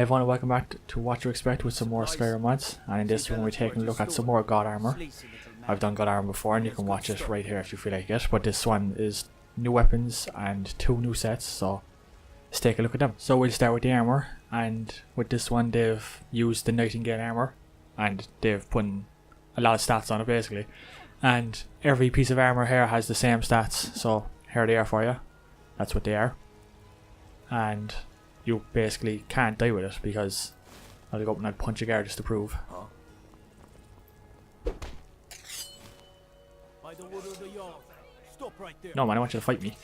Hey everyone, welcome back to What You Expect with some more Skyrim mods, and in this one we're taking a look at some more God Armor. I've done God Armor before and you can watch it right here if you feel like it, but this one is new weapons and 2 new sets, so let's take a look at them. So we'll start with the armor, and with this one they've used the Nightingale armor and they've put a lot of stats on it basically, and every piece of armor here has the same stats, so here they are for you. That's what they are, and you basically can't die with it because I'll go up and I'll punch a guard just to prove. No man, I want you to fight me.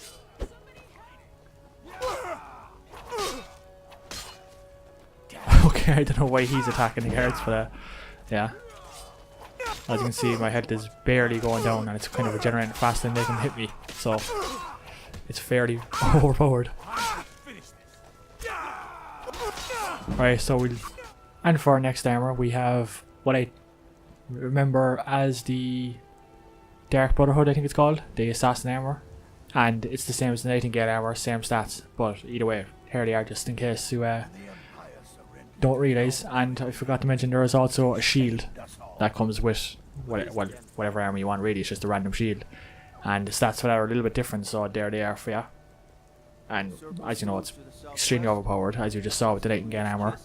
Okay, I don't know why he's attacking the guards, but yeah. As you can see, my head is barely going down and it's kind of regenerating faster than they can hit me, so it's fairly overpowered. Right, so and for our next armor we have what I remember as the Dark Brotherhood, I think it's called, the Assassin armor, and it's the same as the Nightingale armor, same stats, but either way, here they are just in case you don't realise. And I forgot to mention there is also a shield that comes with whatever armor you want, really. It's just a random shield, and the stats for that are a little bit different, so there they are for you. And as you know, it's extremely overpowered, as you just saw with the Nightingale armor.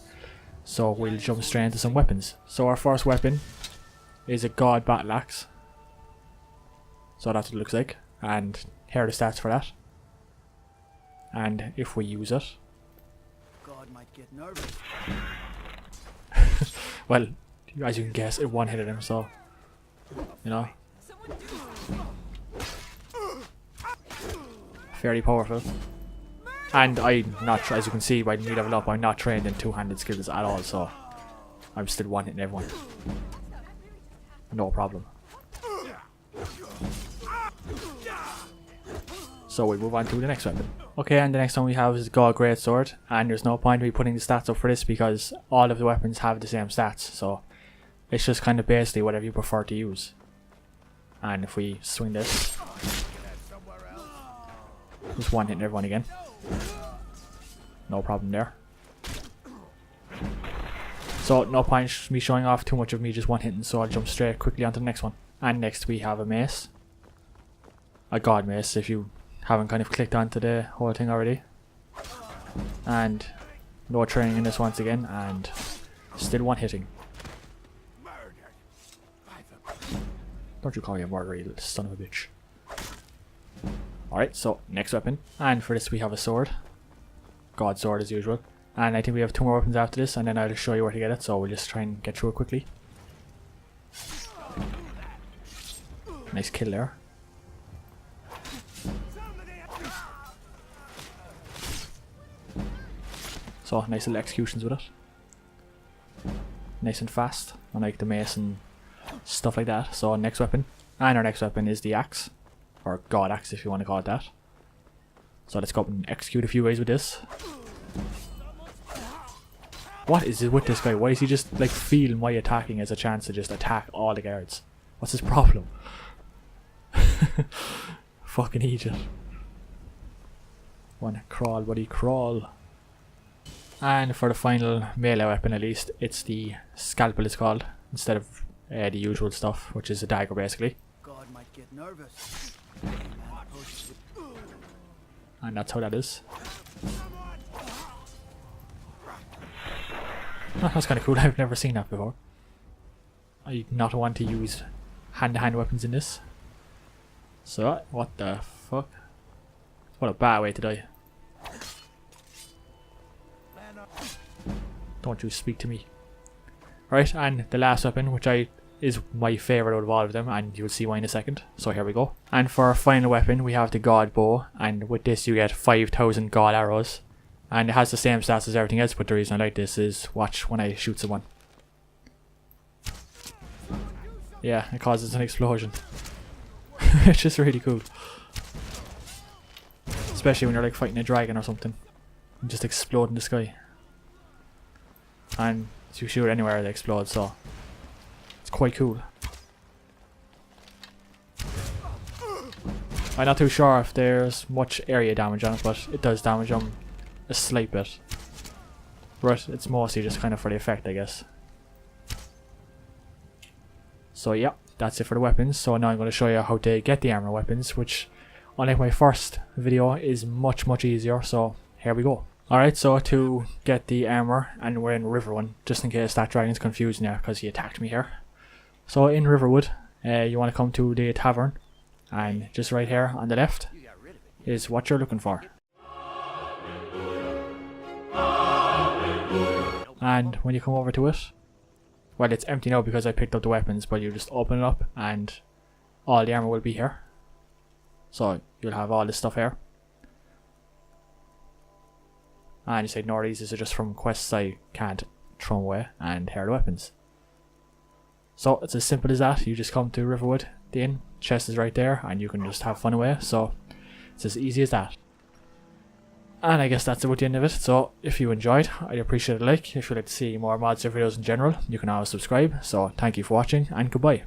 So we'll jump straight into some weapons. So our first weapon is a God Battle Axe. So that's what it looks like, and here are the stats for that. And if we use it, God might get nervous. well, as you can guess, it one-hitted him, so you know, fairly powerful. And I'm not, as you can see by me level up, I'm not trained in two-handed skills at all, so I'm still one-hitting everyone. No problem. So we move on to the next weapon. Okay, and the next one we have is God Greatsword, and there's no point in me putting the stats up for this because all of the weapons have the same stats, so it's just kind of basically whatever you prefer to use. And if we swing this, just one-hitting everyone again. No problem there. So no point me showing off too much of me just one-hitting, so I'll jump straight quickly onto the next one. And next we have a mace. A God mace, if you haven't kind of clicked onto the whole thing already. And no training in this once again, and still one-hitting. Don't you call me a murderer, you little son of a bitch. Alright, so next weapon, and for this we have a sword. God sword as usual. And I think we have 2 more weapons after this, and then I'll just show you where to get it, so we'll just try and get through it quickly. Nice kill there. So nice little executions with it. Nice and fast, unlike the mace and stuff like that. So next weapon, and our next weapon is the axe. Or God Axe if you want to call it that. So let's go up and execute a few ways with this. What is it with this guy? Why is he just like feel my attacking as a chance to just attack all the guards? What's his problem? Fucking idiot. Wanna crawl, buddy, crawl. And for the final melee weapon at least, it's the scalpel it's called, instead of the usual stuff, which is a dagger basically. God might get nervous. And that's how that is. Oh, that's kind of cool. I've never seen that before. I not want to use hand-to-hand weapons in this. So what the fuck? What a bad way to die. Don't you speak to me. Right, and the last weapon, which is my favourite out of all of them, and you'll see why in a second. So here we go. And for our final weapon we have the God Bow, and with this you get 5,000 God arrows. And it has the same stats as everything else, but the reason I like this is watch when I shoot someone. Yeah, it causes an explosion. It's just really cool. Especially when you're like fighting a dragon or something. And just explode in the sky. And if you shoot anywhere they explode, so it's quite cool. I'm not too sure if there's much area damage on it, but it does damage them a slight bit. but it's mostly just kind of for the effect, I guess. So yeah, that's it for the weapons. So now I'm going to show you how to get the armor weapons, which unlike my first video is much easier. So here we go. Alright, so to get the armor, and we're in Riverwood, just in case that dragon's confusing you because he attacked me here. So in Riverwood, you want to come to the tavern, and just right here on the left is what you're looking for. And when you come over to it, well, it's empty now because I picked up the weapons, but you just open it up and all the armor will be here. So you'll have all this stuff here. And you say, ignore these are just from quests I can't throw away, and here are the weapons. So it's as simple as that. You just come to Riverwood, the inn, chest is right there, and you can just have fun away. So it's as easy as that. And I guess that's about the end of it. So if you enjoyed, I'd appreciate a like. If you'd like to see more mods or videos in general, you can always subscribe. So thank you for watching, and goodbye.